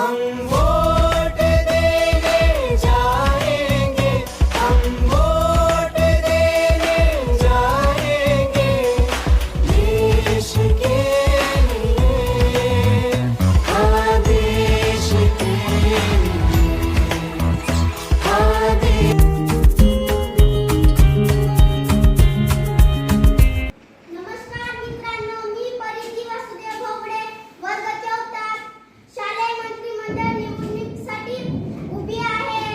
हम vote देने जाएंगे, हम vote देने जाएंगे देश के लिए, हाँ देश के लिए, हाँ देश। नमस्कार मित्रांनो, मी परिधी वासुदेव भोगडे, वर्ग 4 शालेय मंत्रिमंडळ निवडणुकीसाठी उभी आहे.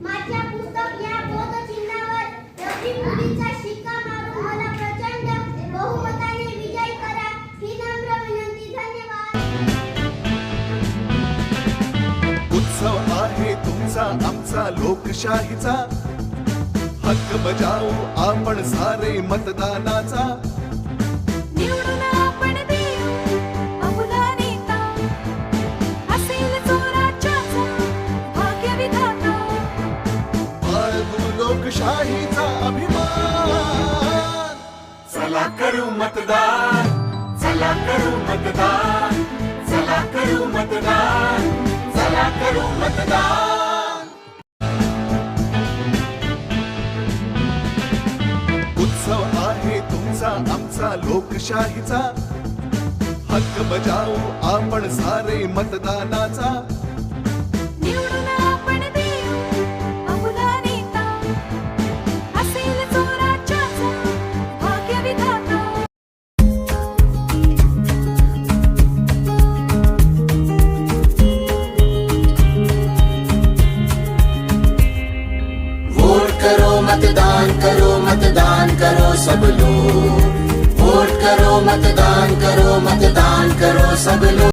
माझ्या पुस्तक या बोधचिन्हावर रवी मुलीचा शिक्का मारून मला प्रचंड बहुमताने विजयी करा ही नम्र विनंती. धन्यवाद. उत्सव आहे तुमचा आमचा लोकशाहीचा, हक्क बजावू आपण सारे मतदानाचा. निवडून आपण देऊ अमुला नेता, असेल जो राज्याचा भाग्यविधाता. बाळगू लोकशाहीचा अभिमान, चला करू मतदान, चला करू मतदान, चला करू मतदान, चला करू मतदान. उत्सव आहे तुमचा आमचा लोकशाहीचा, हक्क बजावू आपण सारे मतदानाचा. निवडून आपण देऊ अमुला नेता, असेल जो राज्याचा भाग्यविधाता. वोट करो मतदान करो, मतदान करो सब लोग, वोट करो मतदान करो, मतदान करो सब लोग.